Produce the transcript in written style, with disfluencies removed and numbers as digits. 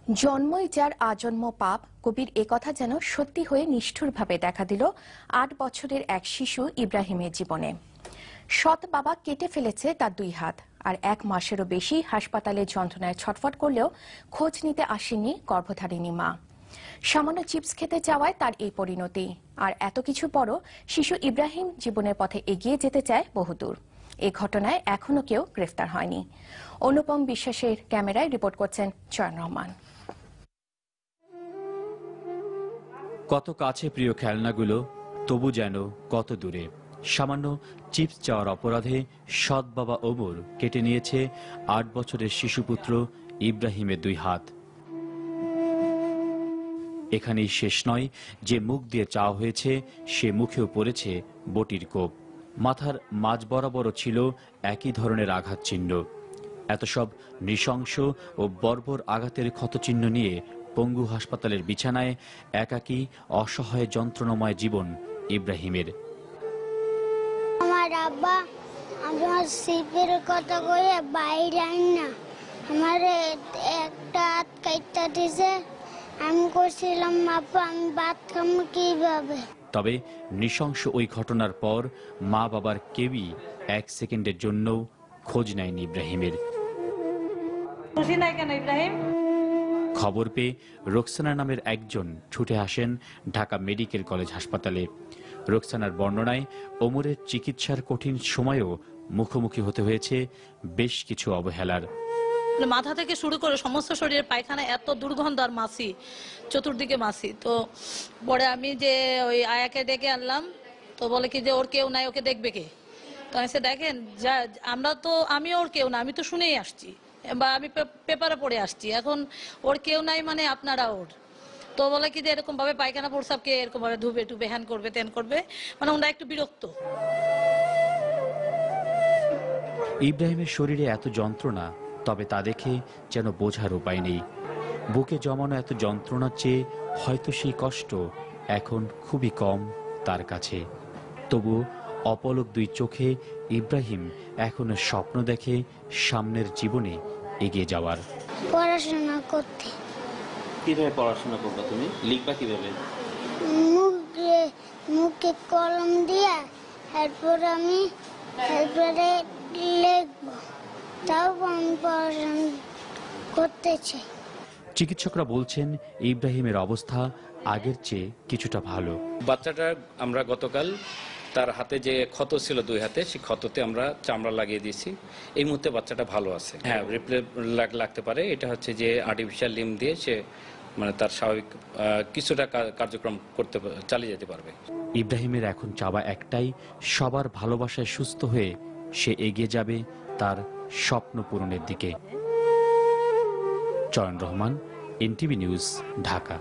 জন্মই যার আজন্ম পাপ, কবির একথা যেন সত্যি হয়ে নিষ্ঠুরভাবে দেখা দিল ৮ বছরের এক শিশু ইব্রাহিমের জীবনে। সৎ বাবা কেটে ফেলেছে তার ২ হাত, আর ১ মাসেরও বেশি হাসপাতালে যন্ত্রণায় ছটফট করলেও খোঁজ নিতে আসেননি গর্ভধারিণী মা। সামান্য চিপস খেতে চাওয়ায় তার এই পরিণতি। আর এত কিছু পরও শিশু ইব্রাহিম জীবনের পথে এগিয়ে যেতে চায় বহুদূর। এই ঘটনায় এখনো কেউ গ্রেফতার হয়নি। অনুপম বিশ্বাসের ক্যামেরায় রিপোর্ট করছেন চয়ন রহমান। কত কাছে প্রিয় খেলনাগুলো, তবু যেন কত দূরে। সামান্য চিপস চাওয়ার অপরাধে সৎ বাবা ওমর কেটে নিয়েছে ৮ বছরের শিশুপুত্র ইব্রাহিমের ২ হাত। এখানেই শেষ নয়, যে মুখ দিয়ে চাওয়া হয়েছে সে মুখেও পড়েছে বটির কোপ। মাথার মাঝ বরাবরও ছিল একই ধরনের আঘাত চিহ্ন। এত সব নৃশংস ও বর্বর আঘাতের ক্ষতচিহ্ন নিয়ে পঙ্গু হাসপাতালের বিছানায় একাকী অসহায় যন্ত্রণাময় জীবন ইব্রাহিমের। আমার আব্বা আমার সিপের কথা কয়ে বাইরে আইন না, আমার একটা হাত কাইটা দিছে। আমি করছিলাম আব্বা আমি ভাত খাবো কিভাবে। তবে নৃশংস ওই ঘটনার পর মা বাবার কেউই ১ সেকেন্ডের জন্য খোঁজ নেয়নি ইব্রাহিমের। খবর পেয়ে রোকসানা নামের একজন ছুটে আসেন ঢাকা মেডিকেল কলেজ হাসপাতালে। রোকসানার বর্ণনায় ওমরের চিকিৎসার কঠিন সময়েও মুখোমুখি হতে হয়েছে বেশ কিছু অবহেলার। মাথা থেকে শুরু করে সমস্ত শরীরের পায়খানা এত দুর্গন্ধ আর মাছি, চতুর্দিকে মাছি। তো পরে আমি যে ওই আয়াকে ডেকে আনলাম, তো বলে কি যে ওর কেউ নাই, ওকে দেখবে কে? তো আমি দেখেন যা আমি ওর কেউ না, আমি তো শুনেই আসছি বা আমি পেপারে পড়ে আসছি, এখন ওর কেউ নাই মানে আপনারা ওর। তো বলে কি যে এরকম ভাবে পায়খানা প্রস্রাবকে এরকম ভাবে ধুবে টুবে হ্যান করবে তেন করবে, মানে ওরা একটু বিরক্ত। ইব্রাহিমের শরীরে এত যন্ত্রণা, তবে তা দেখে যেন বোঝার উপায় নেই। বুকে জমানো এত যন্ত্রণার চেয়ে হয়তো সেই কষ্ট এখন খুবই কম তার কাছে। তবু অপলক ২ চোখে ইব্রাহিম এখনো স্বপ্ন দেখে সামনের জীবনে এগিয়ে যাওয়ার। পড়াশোনা করতে। কিভাবে পড়াশোনা করবে তুমি? লিখবা কিভাবে? মুখে কলম দিয়া এরপরে লিখবো, তাও আমি পড়াশোনা করতে চাই। চিকিৎসকরা বলছেন ইব্রাহিমের অবস্থা আগের চেয়ে কিছুটা ভালো। বাচ্চাটা আমরা গতকাল তার হাতে যে ক্ষত ছিল 2 হাতে, সেই ক্ষততে আমরা চামড়া লাগিয়ে দিয়েছি। এই মুহূর্তে বাচ্চাটা ভালো আছে। হ্যাঁ, রিপ্লে লাগতে পারে। এটা হচ্ছে যে আর্টিফিশিয়াল লিম্ব দিয়ে সে মানে তার স্বাভাবিক কিছুটা কার্যক্রম করতে চালিয়ে যেতে পারবে। ইব্রাহিমের এখন চাওয়া একটাই, সবার ভালোবাসায় সুস্থ হয়ে সে এগিয়ে যাবে তার স্বপ্ন পূরণের দিকে। চয়ন রহমান, এনটিভি নিউজ, ঢাকা।